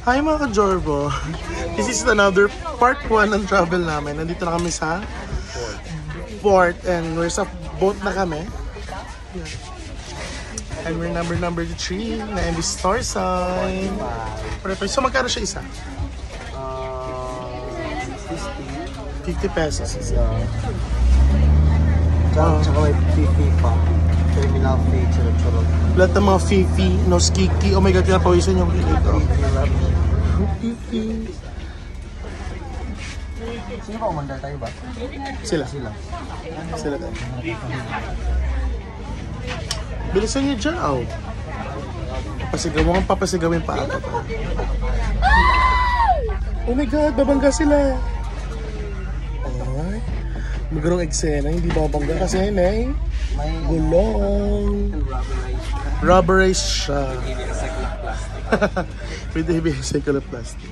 Hi mga ka-Jorbo! This is another part 1 ng travel namin. Nandito na kami sa port and we're sa boat na kami. And we're number 3 na MV Star Sign. So magkano siya isa? 50 pesos isa. Tsaka may fee pa. Terminal fee, charot-charot. Lahat ng mga fee, no skiki. Oh my god, kaya pawisan yung dito. Fee. Sino ba umandar tayo ba? Sila tayo. Bilisan niyo dyan, oh. Papasigawin pa ako. Oh my god, babangga sila. Ay, magkaroong eksena, hindi babangga kasi may gulong. Rubberize siya. With the heavy cycle of plastic.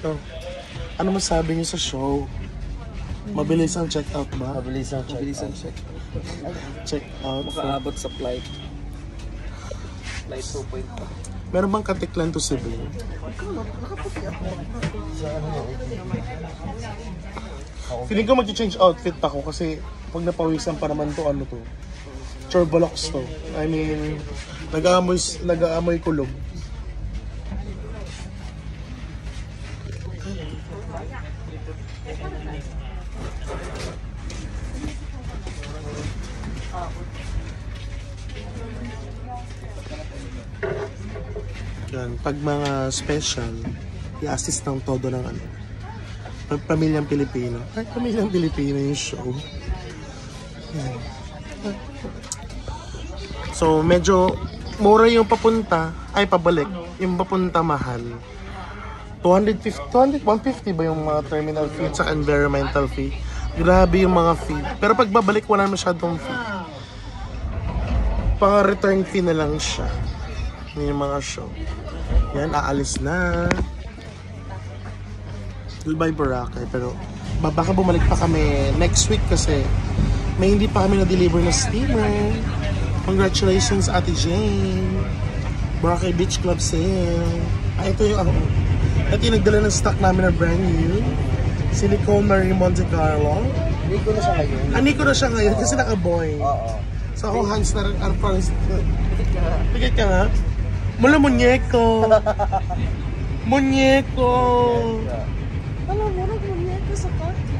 So, ano masabi niyo sa show? Mabilis ang check-out ba? Mabilis ang check. Check-out. Makaabot sa flight 2.5. Meron bang Katiklan to Cebu? Feeling ko mag-change outfit ako kasi pag napawisan pa naman to, ano to? Turbolox to. I mean, nag-aamoy kulog. Yan, pag mga special, i-assist ng todo ng ano. Pamilyang Pilipino. Ay, Pamilyang Pilipino yung show. Yan. So, medyo mura yung papunta, ay pabalik. Yung papunta mahal. 150 ba yung mga terminal fee at environmental fee? Grabe yung mga fee. Pero pag babalik, wala masyadong fee. Pang-return fee na lang siya. Yung mga show. Yan, aalis na. Goodbye Boracay. Pero baka bumalik pa kami next week kasi may hindi pa kami na-deliver na steamer. Congratulations Ate Jane. Boracay Beach Club sale. Ito yung nagdala ng stock namin na brand new. Silicone Marie Monte Carlo. Niko na siya ngayon. Niko na siya ngayon kasi naka-boy. Oo. So ako hands na rin. Pikit ka nga. Mula muñeco. Muñeco. Alam mo, muñeco sa kaki.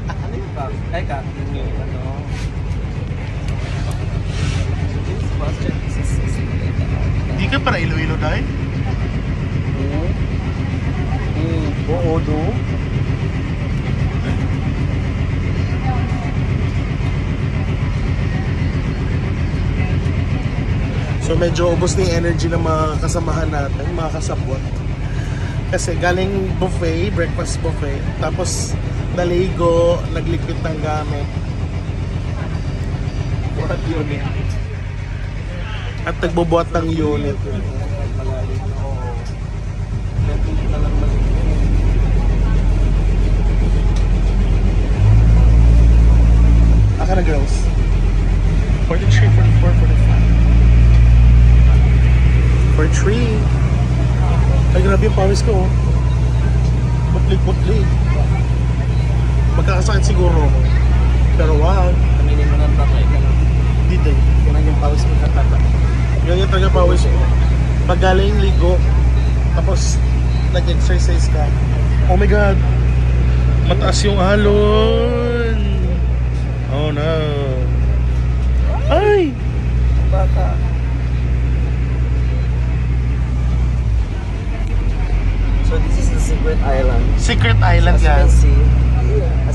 Ano yung kaki? Ay, kaki yung ano. Hindi ka para Iloilo dahil? Oo, do. So medyo ubos na yung energy ng mga kasamahan natin, mga kasabot. Kasi galing buffet, breakfast buffet, tapos naligo, naglikpit ng gamit. What unit? At nagbubuhat ng unit. Aka na girls? 43, 44, 45. For 3. Ay, grabe yung pawis ko. Butlig. Magkakasakit siguro ako. Pero wow. Kaminin mo ng tatay ka lang. Hindi din. Yan yung pawis mo sa tatay. Yan yung talaga pawis ko. Pag galing ligo, tapos nag-exercise ka. Oh my God. Mataas yung alon. Oh no. Ay! Bata. So this is the Secret Island. Secret Island yan. As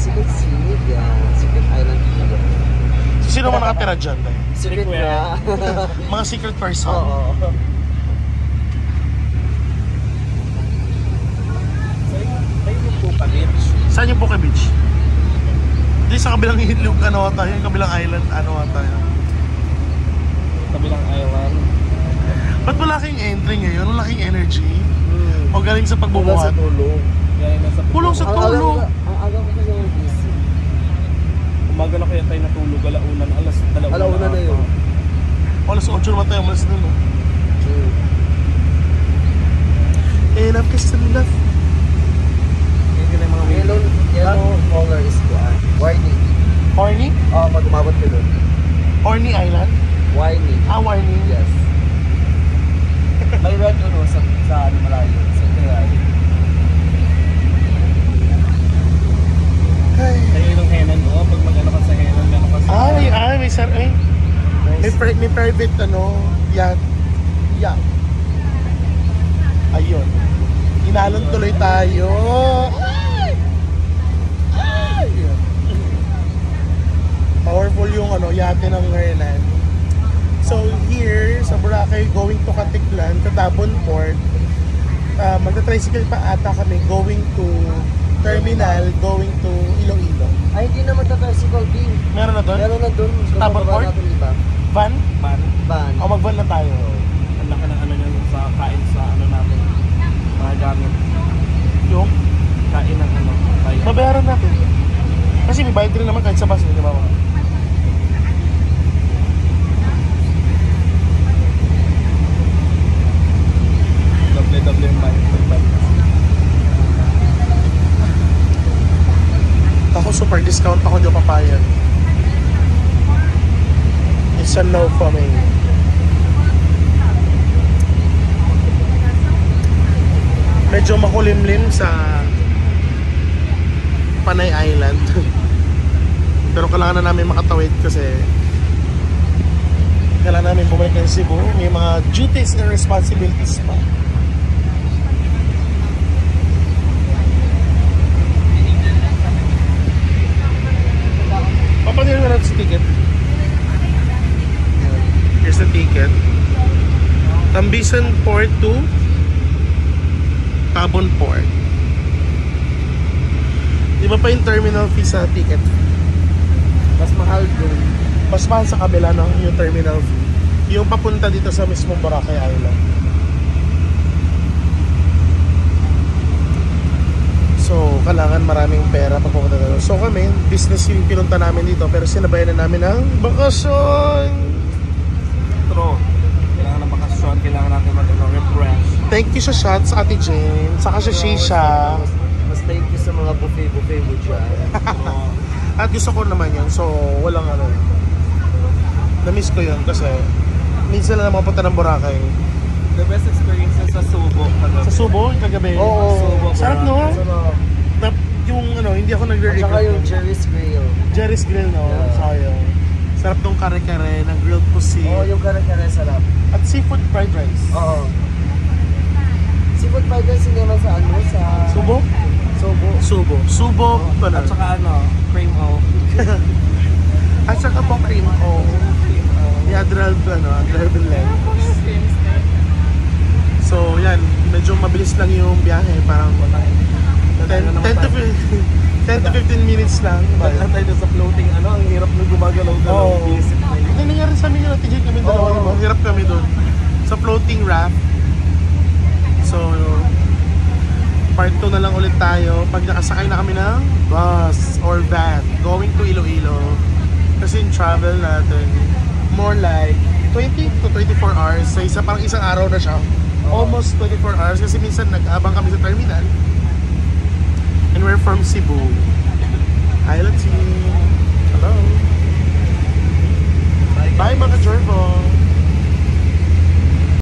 you can see, Secret Island. So sino man nakatira dyan? Secret na. Mga secret person. Oo. Saan yung Poke Beach? Di sa kabilang hitlog ano tayo, yung kabilang island ano tayo. Kabilang island. Ba't malaking entry ngayon? Malaking energy? O galing sa pagbubuhat? Kulong sa tulog. Ang aga ko kasi yung busy. Umaga na kaya tayo natulog, alaunan, alas 2 Alauna na yun. Alas 8 naman tayo, malas nun. No? True. Enough kasi enough. Hindi na yung mga yellow color is warning. Horny? Oo, pag umabot ka doon. Horny Island? Warning. Warning. Yes. May red ano sa ano malayo. Sa Ferrari. Kaya yung Henan mo, pag mag-ano ka sa Henan, meron ka sa... May sir, ay. May private, yacht. Ayun. Inalon tuloy tayo. Ay! Powerful yung yate ng Hernan. So here, sa Boracay, going to Katiklan, Catabon Port, magta-tricycle pa ata kami going to terminal, going to Iloilo. Ay, hindi na magta-tricycle, B. Meron na doon? Meron na doon. Catabon Port? Van? Van. O mag-van na tayo. Ang laki ng ano nyo sa kain sa ano natin. Mga gamit. Yung? Kain ng ano. Kain. Babayaran natin. Kasi may bayad rin naman kahit sa bus, di ba? Doble yung bayad. Ako super discount ako, di papayag. It's a no for me. Medyo makulimlim sa Panay Island. Pero kailangan na namin makatawid kasi kailangan namin bumalik ng Cebu. May mga duties and responsibilities pa. Papansin mo natin sa ticket. Here's the ticket. Tambisan Port to Tabon Port. Di ba pa yung terminal fee sa ticket? Mas mahal doon. Mas mahal sa kabila, no? Yung terminal fee. Yung papunta dito sa mismong Boracay Island. So, kailangan maraming pera pag pumunta doon. So kami, business yung pinunta namin dito, pero sinabayan na namin ng bakasyon. True. Kailangan ng bakasyon, kailangan natin mag-refresh. Thank you sa shots, Ate Jane. Saka sa Shisha. Mas thank you sa mga buffet mo dyan. At gusto ko naman yun. So, walang na-miss ko yun kasi minsan na mapunta ng Boracay. The best experiences sa Subo. Sa Subo, kagabi. Oo. Subo. Sarap, no? Sarap. Yung hindi ako nagre-record. At saka yung Jerry's Grill. Jerry's Grill, no? Yeah. Sayang. Sarap nung kare-kare ng grilled pussy. Oo, yung kare-kare sarap. At seafood fried rice. Oo. Seafood fried rice hindi naman sa ano? Sa... Subo? Subo. Subo. Subo. At saka cream o. At saka po cream o. Yung Adral Blend. So, yan. Medyo mabilis lang yung biyahe. Parang 10 to 15 minutes lang. Pagka tayo sa floating, ang hirap na gumagalaw-galaw. Oo. Ito nangyari sa amin yun. Tijay kami dalawa. Oo. Hirap kami doon. Sa floating raft. So, part 2 na lang ulit tayo. Pag nakasakay na kami ng bus or van going to Iloilo. Kasi yung travel natin, more like 20 to 24 hours. So, parang isang araw na siya. Almost 24 hours. Kasi minsan nag-abang kami sa terminal. And we're from Cebu. Hi, Latin. Hello. Bye, mga Jorbo.